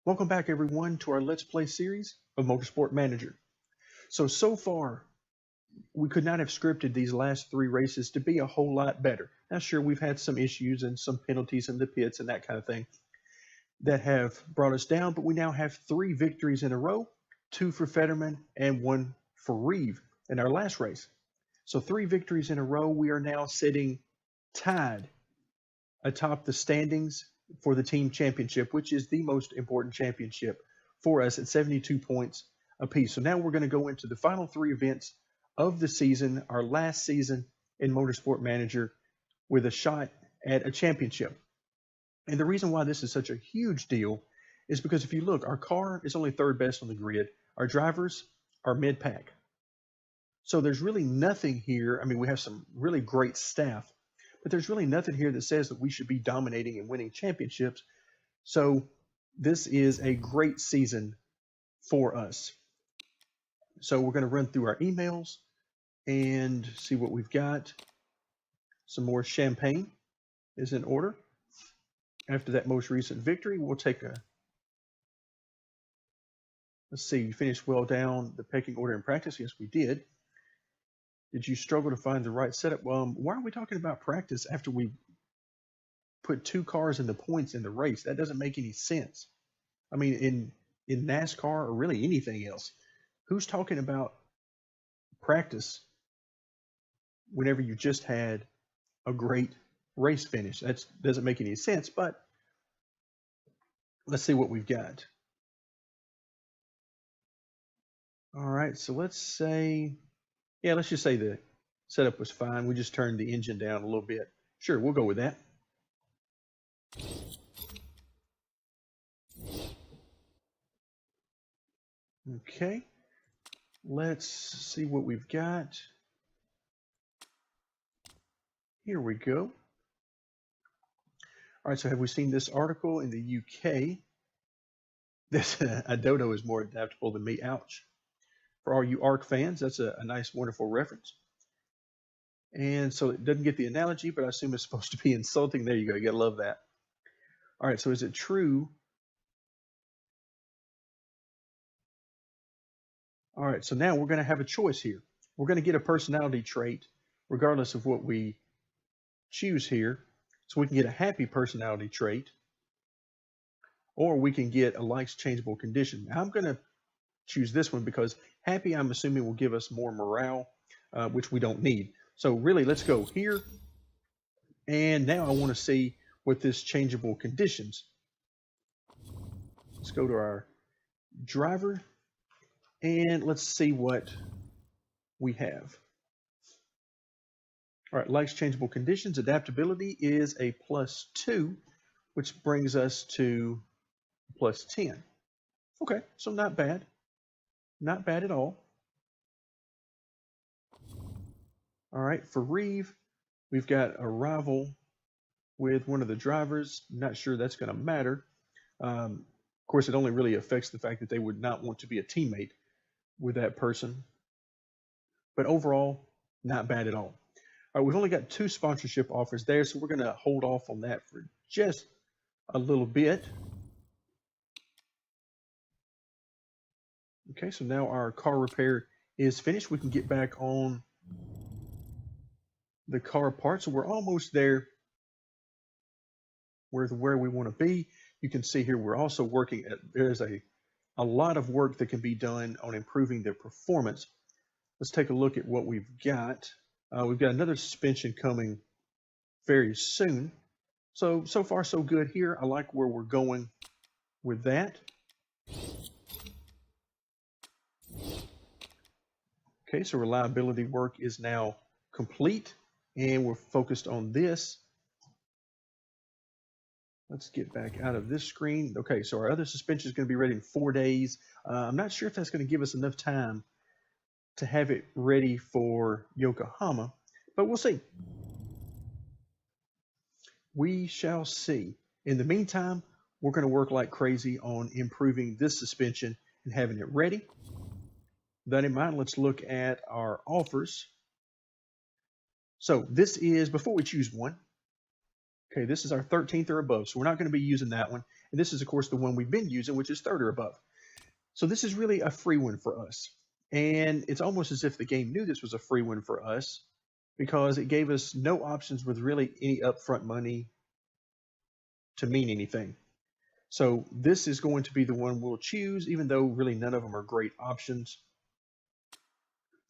Welcome back everyone to our Let's Play series of Motorsport Manager. So far, we could not have scripted these last three races to be a whole lot better. Now sure, we've had some issues and some penalties in the pits and that kind of thing that have brought us down, but we now have 3 victories in a row, 2 for Fetterman and 1 for Reve in our last race. So 3 victories in a row. We are now sitting tied atop the standings for the team championship, which is the most important championship for us at 72 points apiece. So now we're going to go into the final 3 events of the season, our last season in Motorsport Manager, with a shot at a championship. And the reason why this is such a huge deal is because if you look, our car is only 3rd best on the grid. Our drivers are mid-pack. So there's really nothing here. I mean, we have some really great staff, but there's really nothing here that says that we should be dominating and winning championships. So this is a great season for us. So we're going to run through our emails and see what we've got. Some more champagne is in order. After that most recent victory, we'll take a, let's see, you finished well down the pecking order in practice. Yes, we did. Did you struggle to find the right setup? Why are we talking about practice after we put 2 cars in the points in the race? That doesn't make any sense. I mean, in NASCAR or really anything else, who's talking about practice whenever you just had a great race finish? That doesn't make any sense, but let's see what we've got. All right, so let's say, yeah, let's just say the setup was fine. We just turned the engine down a little bit. Sure, we'll go with that. Okay, let's see what we've got. Here we go. All right, so have we seen this article in the UK? This a dodo is more adaptable than me. Ouch. For all you ARC fans, that's a nice, wonderful reference. And so it doesn't get the analogy, but I assume it's supposed to be insulting. There you go. You gotta love that. All right, so is it true? All right, so now we're going to have a choice here. We're going to get a personality trait regardless of what we choose here. So we can get a happy personality trait, or we can get a likes changeable condition. Now, I'm going to choose this one because happy, I'm assuming, will give us more morale, which we don't need. So really, let's go here. And now I want to see what this changeable conditions. Let's go to our driver and let's see what we have. All right, likes changeable conditions. Adaptability is a +2, which brings us to +10. Okay, so not bad. Not bad at all. All right, for Reve, we've got a rival with one of the drivers. Not sure that's going to matter. Of course, it only really affects the fact that they would not want to be a teammate with that person. But overall, not bad at all. All right, we've only got 2 sponsorship offers there, so we're going to hold off on that for just a little bit. Okay, so now our car repair is finished. We can get back on the car parts. So we're almost there where we want to be. You can see here we're also working at, there's a lot of work that can be done on improving their performance. Let's take a look at what we've got. We've got another suspension coming very soon. So far so good here. I like where we're going with that. Okay, so reliability work is now complete and we're focused on this. Let's get back out of this screen. Okay, so our other suspension is going to be ready in 4 days. I'm not sure if that's going to give us enough time to have it ready for Yokohama, but we'll see. We shall see. In the meantime, we're going to work like crazy on improving this suspension and having it ready. With that in mind, let's look at our offers. So this is, before we choose one, okay, this is our 13th or above, so we're not going to be using that one. And this is, of course, the one we've been using, which is third or above. So this is really a free one for us. And it's almost as if the game knew this was a free one for us because it gave us no options with really any upfront money to mean anything. So this is going to be the one we'll choose, even though really none of them are great options,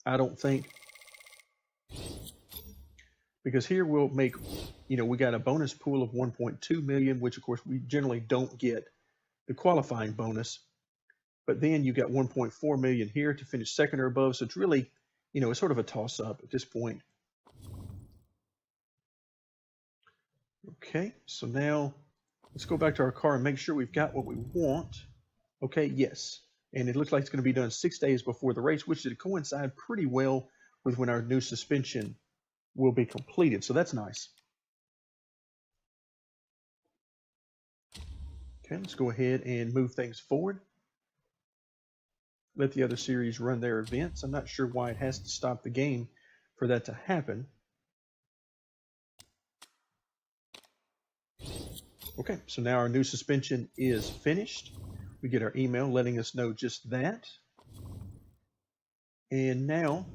I don't think. Because here we'll make, we got a bonus pool of 1.2 million, which of course we generally don't get the qualifying bonus. But then you got 1.4 million here to finish second or above. So it's really, it's sort of a toss up at this point. Okay, so now let's go back to our car and make sure we've got what we want. Okay, yes. And it looks like it's going to be done 6 days before the race, which should coincide pretty well with when our new suspension will be completed. So that's nice. Okay, let's go ahead and move things forward. Let the other series run their events. I'm not sure why it has to stop the game for that to happen. Okay, so now our new suspension is finished. We get our email letting us know just that. And now,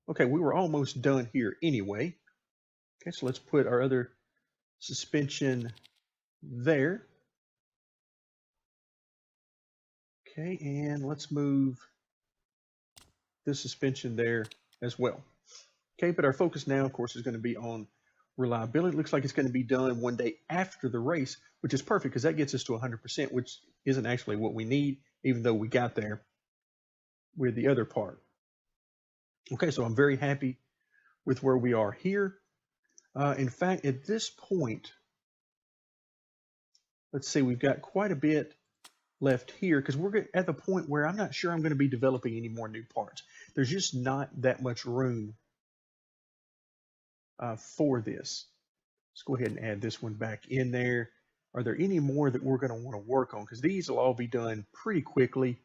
okay, we were almost done here anyway. Okay, so let's put our other suspension there. Okay, and let's move this suspension there as well. Okay, but our focus now, of course, is going to be on reliability. It looks like it's going to be done 1 day after the race, which is perfect because that gets us to 100%, which isn't actually what we need, even though we got there with the other part. Okay, so I'm very happy with where we are here. In fact, at this point, let's see, we've got quite a bit left here because we're at the point where I'm not sure I'm going to be developing any more new parts. There's just not that much room for this. Let's go ahead and add this one back in there. Are there any more that we're going to want to work on? Because these will all be done pretty quickly.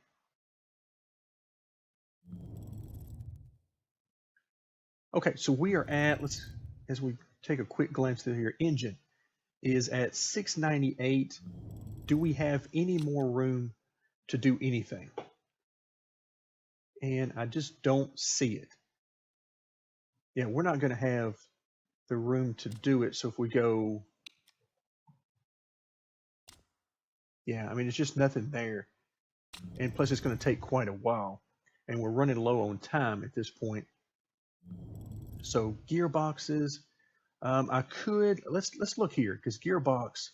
Okay, so we are at, as we take a quick glance through here, engine is at 698. Do we have any more room to do anything? And I just don't see it. Yeah, we're not going to have the room to do it. So if we go, yeah, I mean, it's just nothing there. And plus it's going to take quite a while. And we're running low on time at this point. So gearboxes, I could, let's look here because gearbox,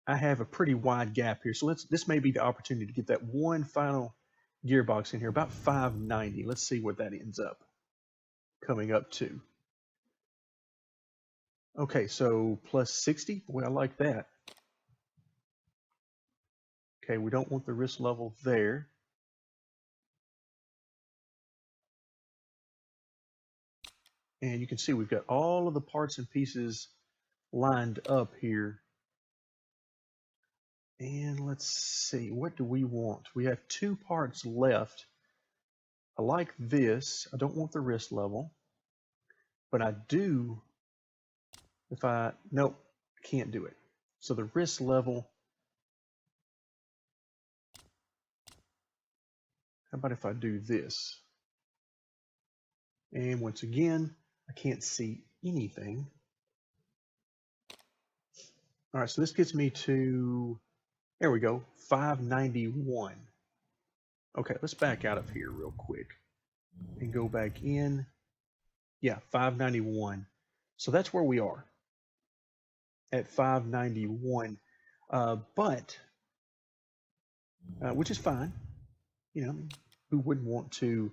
I have a pretty wide gap here. So this may be the opportunity to get that one final gearbox in here, about 590. Let's see what that ends up coming up to. Okay, so plus 60. Well, I like that. Okay, we don't want the risk level there. And you can see we've got all of the parts and pieces lined up here. And let's see, what do we want? We have 2 parts left. I like this. I don't want the risk level, but I do, nope, I can't do it. So the risk level, how about if I do this? And once again, I can't see anything. All right, so this gets me to, there we go, 591. Okay, let's back out of here real quick and go back in. Yeah, 591. So that's where we are at 591. Which is fine. Who wouldn't want to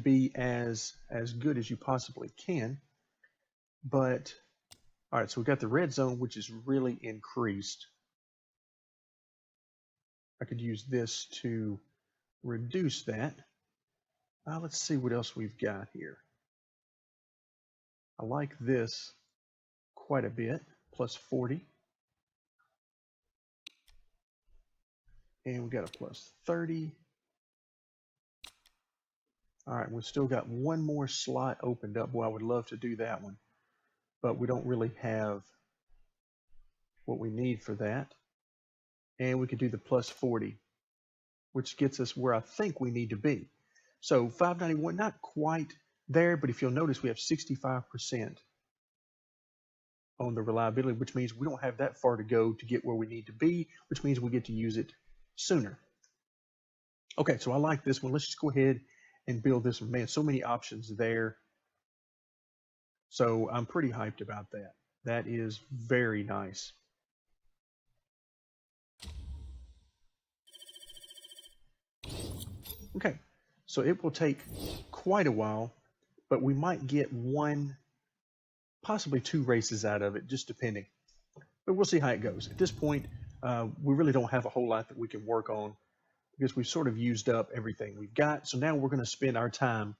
be as good as you possibly can? But all right, so we got the Redzone, which is really increased. I could use this to reduce that. Let's see what else we've got here. I like this quite a bit, plus 40. And we got a plus 30. All right, we've still got one more slot opened up. Well, I would love to do that one, but we don't really have what we need for that. And we could do the plus 40, which gets us where I think we need to be. So 591, not quite there, but if you'll notice, we have 65% on the reliability, which means we don't have that far to go to get where we need to be, which means we get to use it sooner. Okay, so I like this one. Let's just go ahead and build this one. Man, so many options there. So I'm pretty hyped about that. That is very nice. Okay, so it will take quite a while, but we might get one, possibly two races out of it, just depending. But we'll see how it goes. At this point, we really don't have a whole lot that we can work on because we've sort of used up everything we've got. So now we're going to spend our time.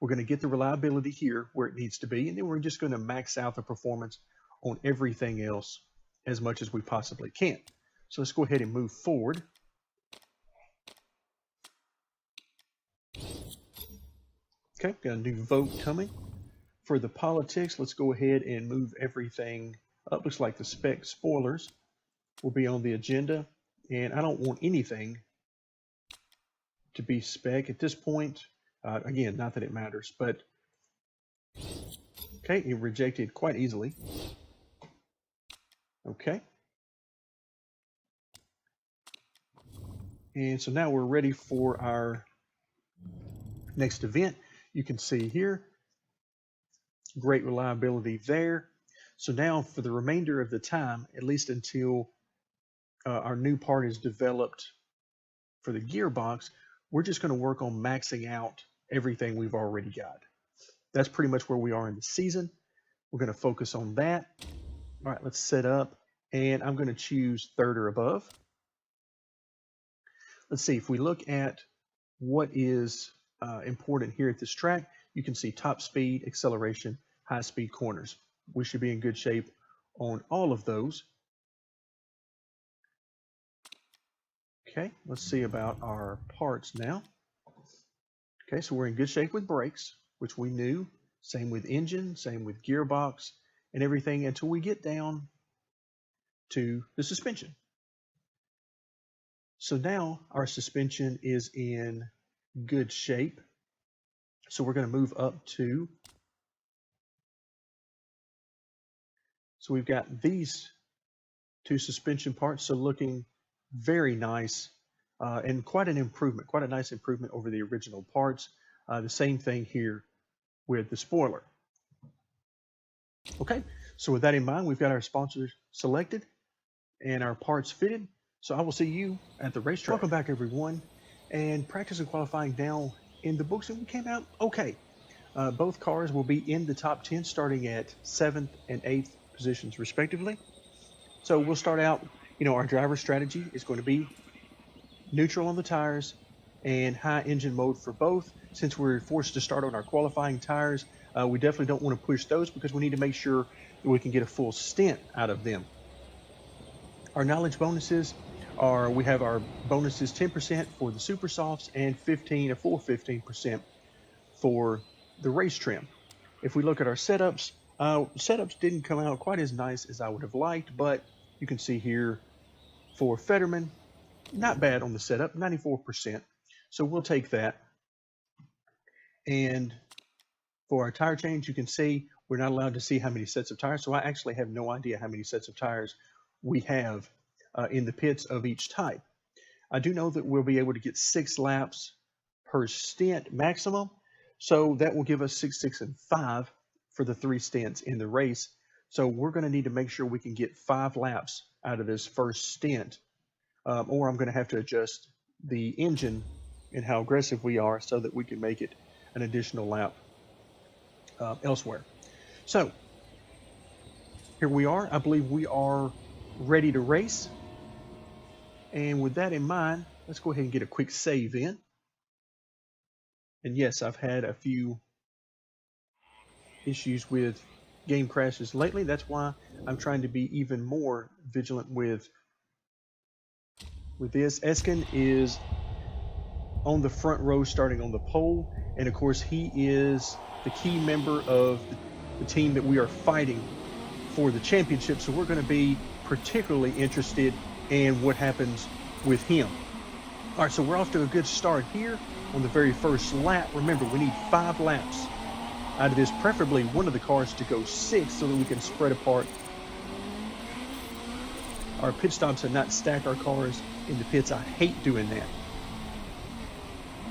We're going to get the reliability here where it needs to be, and then we're just going to max out the performance on everything else as much as we possibly can. So let's go ahead and move forward. Okay, got a new vote coming. For the politics, let's go ahead and move everything up. Looks like the spec spoilers will be on the agenda, and I don't want anything to be spec at this point. Again, not that it matters, but okay, it rejected quite easily. Okay. And so now we're ready for our next event. You can see here, great reliability there. So now for the remainder of the time, at least until our new part is developed for the gearbox, we're just going to work on maxing out everything we've already got. That's pretty much where we are in the season. We're going to focus on that. All right, let's set up, and I'm going to choose third or above. Let's see, if we look at what is important here at this track, you can see top speed, acceleration, high speed corners. We should be in good shape on all of those. Okay, let's see about our parts now. Okay, so we're in good shape with brakes, which we knew. Same with engine, same with gearbox and everything until we get down to the suspension. So now our suspension is in good shape. So we're going to move up to, so we've got these two suspension parts, so looking very nice and quite an improvement, quite a nice improvement over the original parts. The same thing here with the spoiler. Okay, so with that in mind, we've got our sponsors selected and our parts fitted. So I will see you at the racetrack. Welcome back, everyone. And practice and qualifying now in the books, and we came out okay. Both cars will be in the top 10 starting at 7th and 8th positions respectively. So we'll start out, our driver strategy is going to be neutral on the tires and high engine mode for both. Since we're forced to start on our qualifying tires, we definitely don't want to push those because we need to make sure that we can get a full stint out of them. Our knowledge bonuses are, we have our bonuses 10% for the super softs and 15% for the race trim. If we look at our setups, setups didn't come out quite as nice as I would have liked, but you can see here for Fetterman, not bad on the setup, 94%. So we'll take that. And for our tire change, you can see we're not allowed to see how many sets of tires. So I actually have no idea how many sets of tires we have in the pits of each type. I do know that we'll be able to get 6 laps per stint maximum. So that will give us 6, 6, and 5 for the 3 stints in the race. So we're going to need to make sure we can get 5 laps out of this first stint, or I'm going to have to adjust the engine and how aggressive we are so that we can make it an additional lap elsewhere. So here we are. I believe we are ready to race. And with that in mind, let's go ahead and get a quick save in. And yes, I've had a few issues with game crashes lately. That's why I'm trying to be even more vigilant with this. Eskin is on the front row starting on the pole, and of course he is the key member of the team that we are fighting for the championship, so we're going to be particularly interested in what happens with him. All right, so we're off to a good start here on the very first lap. Remember, we need 5 laps out of this, preferably one of the cars to go 6 so that we can spread apart our pit stops and not stack our cars in the pits. I hate doing that.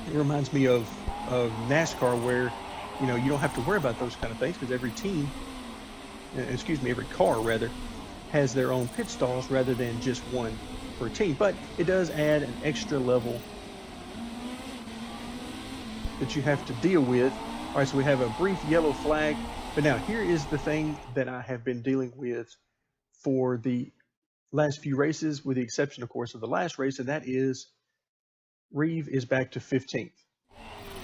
It reminds me of NASCAR, where you know you don't have to worry about those kind of things because every car rather has their own pit stalls rather than just one per team. But it does add an extra level that you have to deal with. All right, so we have a brief yellow flag, but now here is the thing that I have been dealing with for the last few races, with the exception, of course, of the last race, and that is Reve is back to 15th.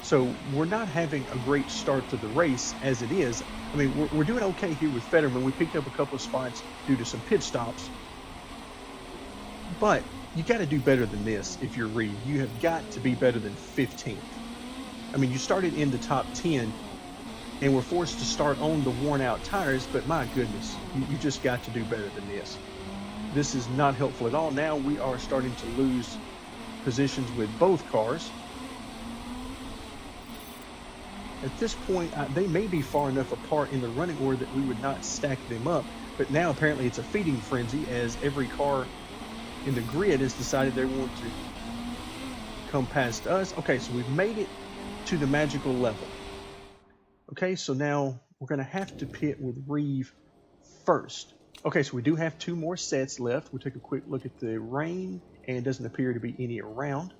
So we're not having a great start to the race as it is. I mean, we're doing okay here with Fetterman. We picked up a couple of spots due to some pit stops. But you got to do better than this if you're Reve. You have got to be better than 15th. I mean, you started in the top 10 and were forced to start on the worn out tires, but my goodness, you just got to do better than this. This is not helpful at all. Now we are starting to lose positions with both cars. At this point, they may be far enough apart in the running order that we would not stack them up, but now apparently it's a feeding frenzy as every car in the grid has decided they want to come past us. Okay, so we've made it to the magical level. Okay, so now we're going to have to pit with Reve first. Okay, so we do have 2 more sets left. We'll take a quick look at the rain, and doesn't appear to be any around.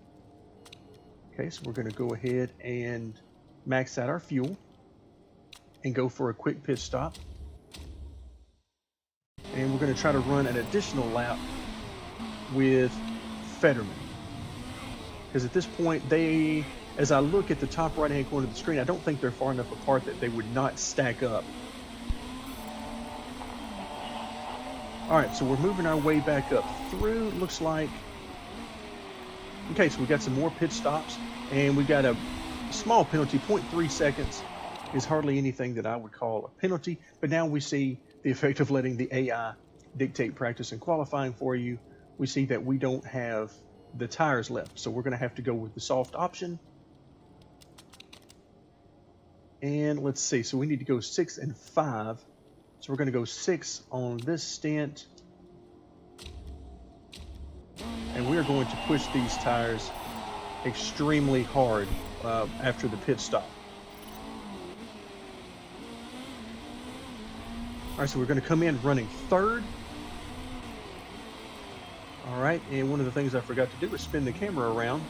Okay, so we're going to go ahead and max out our fuel and go for a quick pit stop. And we're going to try to run an additional lap with Fetterman. Because at this point, as I look at the top right-hand corner of the screen, I don't think they're far enough apart that they would not stack up. All right, so we're moving our way back up through. Looks like, okay, so we got some more pit stops, and we got a small penalty. 0.3 seconds is hardly anything that I would call a penalty, but now we see the effect of letting the AI dictate practice and qualifying for you. We see that we don't have the tires left, so we're going to have to go with the soft option. And let's see, so we need to go 6 and 5. So we're going to go 6 on this stint. And we're going to push these tires extremely hard after the pit stop. All right, so we're going to come in running 3rd. All right, and one of the things I forgot to do is spin the camera around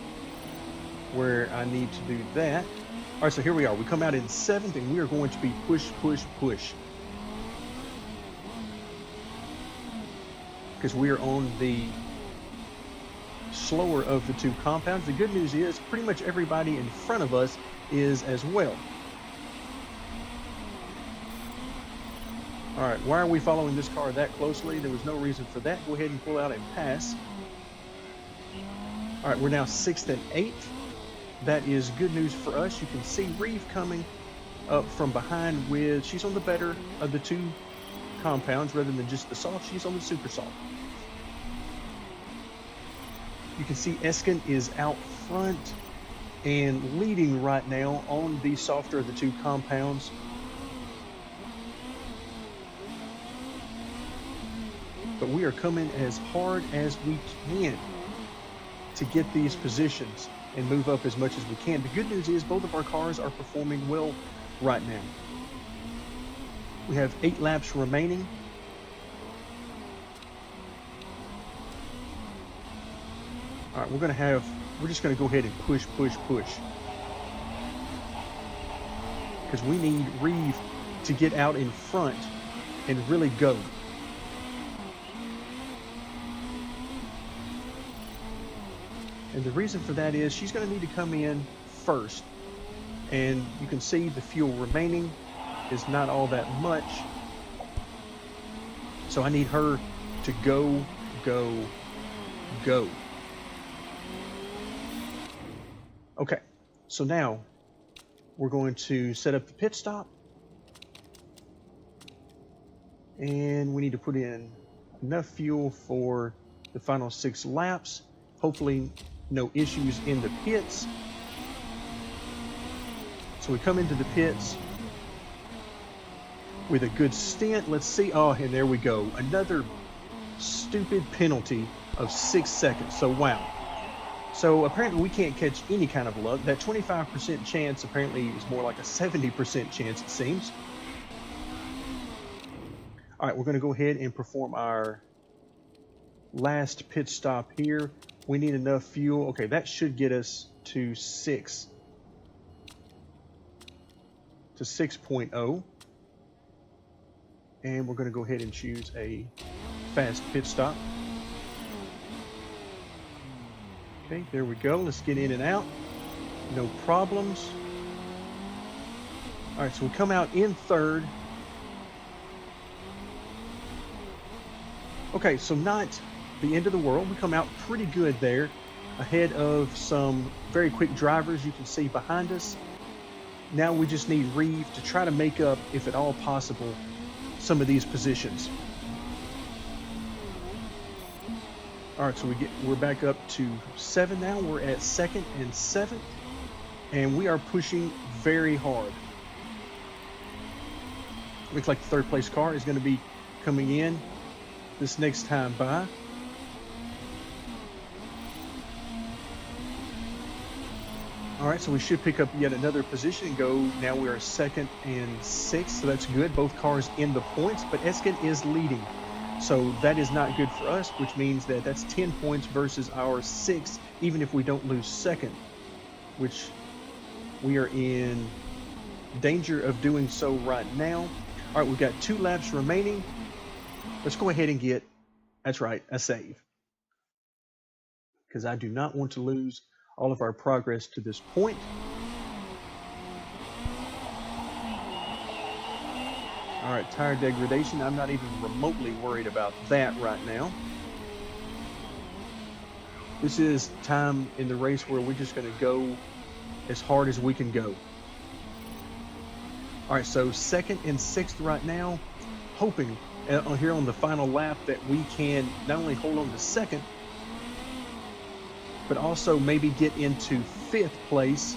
where I need to do that. All right, so here we are. We come out in 7th, and we are going to be push, push, push. Because we are on the slower of the 2 compounds. The good news is pretty much everybody in front of us is as well. All right, why are we following this car that closely? There was no reason for that. Go ahead and pull out and pass. All right, we're now 6th and 8th. That is good news for us. You can see Reve coming up from behind with, she's on the better of the 2 compounds rather than just the soft. She's on the super soft. You can see Eskin is out front and leading right now on the softer of the 2 compounds. But we are coming as hard as we can to get these positions and move up as much as we can. The good news is both of our cars are performing well right now. We have 8 laps remaining. All right, we're just going to go ahead and push, push, push. Because we need Reve to get out in front and really go. And the reason for that is she's going to need to come in first. And you can see the fuel remaining is not all that much. So I need her to go, go, go. Okay, so now we're going to set up the pit stop. And we need to put in enough fuel for the final 6 laps. Hopefully no issues in the pits. So we come into the pits with a good stint. Let's see. Oh, and there we go. Another stupid penalty of 6 seconds. So wow. So apparently we can't catch any kind of luck. That 25% chance apparently is more like a 70% chance, it seems. All right, we're going to go ahead and perform our last pit stop here. We need enough fuel. Okay, that should get us to 6.0. And we're going to go ahead and choose a fast pit stop. Okay, there we go. Let's get in and out. No problems. All right, so we come out in third. Okay, so not the end of the world. We come out pretty good there, ahead of some very quick drivers you can see behind us. Now we just need Reve to try to make up, if at all possible, some of these positions. All right, so we're back up to 7 now. We're at 2nd and 7th, and we are pushing very hard. Looks like the 3rd place car is going to be coming in this next time by. All right, so we should pick up yet another position and go. Now we are 2nd and 6th, so that's good. Both cars in the points, but Eskin is leading. So that is not good for us, which means that that's 10 points versus our 6th, even if we don't lose 2nd, which we are in danger of doing so right now. All right, we've got 2 laps remaining. Let's go ahead and get, that's right, a save. Because I do not want to lose all of our progress to this point. All right, tire degradation. I'm not even remotely worried about that right now. This is time in the race where we're just going to go as hard as we can go. All right, so 2nd and 6th right now, hoping here on the final lap that we can not only hold on to 2nd, but also maybe get into 5th place.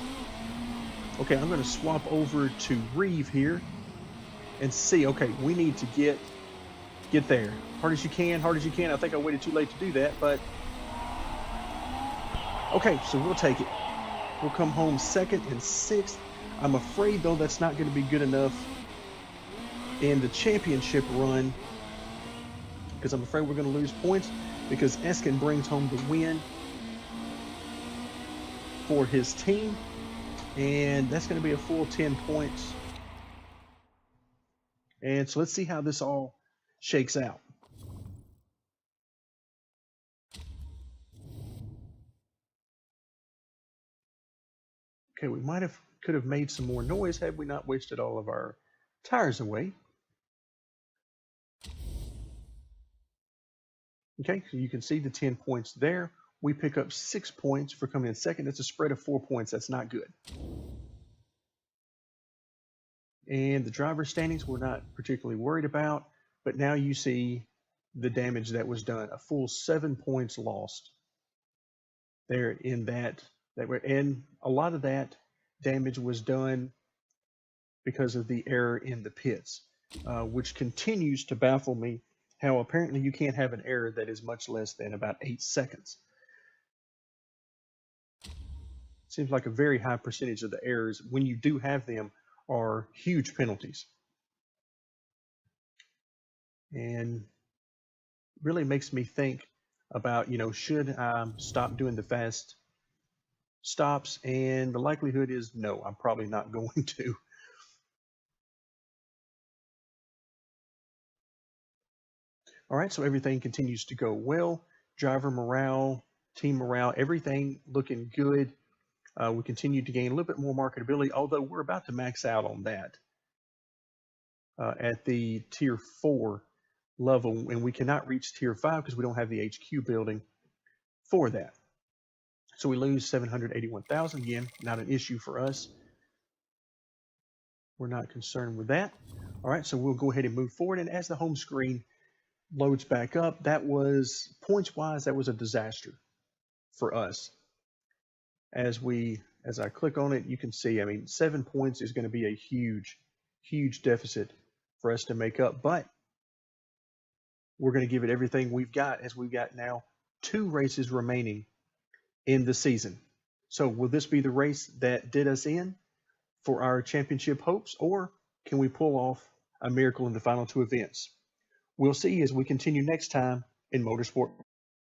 Okay, I'm going to swap over to Reve here and see. Okay, we need to get there. Hard as you can, hard as you can. I think I waited too late to do that, but okay, so we'll take it. We'll come home 2nd and 6th. I'm afraid, though, that's not going to be good enough in the championship run, because I'm afraid we're going to lose points because Eskin brings home the win for his team, and that's going to be a full 10 points. And so let's see how this all shakes out. Okay, we could have made some more noise had we not wasted all of our tires away. Okay, so you can see the 10 points there. We pick up 6 points for coming in 2nd. It's a spread of 4 points. That's not good. And the driver standings we're not particularly worried about, but now you see the damage that was done. A full 7 points lost there in that and a lot of that damage was done because of the error in the pits, which continues to baffle me how apparently you can't have an error that is much less than about 8 seconds. Seems like a very high percentage of the errors, when you do have them, are huge penalties. And really makes me think about, should I stop doing the fast stops? And the likelihood is no, I'm probably not going to. All right, so everything continues to go well. Driver morale, team morale, everything looking good. We continue to gain a little bit more marketability, although we're about to max out on that at the tier 4 level, and we cannot reach tier 5 because we don't have the HQ building for that. So we lose 781,000. Again, not an issue for us. We're not concerned with that. All right, so we'll go ahead and move forward. And as the home screen loads back up, that was, points-wise, that was a disaster for us. As I click on it, you can see, I mean, 7 points is going to be a huge, huge deficit for us to make up. But we're going to give it everything we've got, as we've got now 2 races remaining in the season. So will this be the race that did us in for our championship hopes, or can we pull off a miracle in the final 2 events? We'll see as we continue next time in Motorsport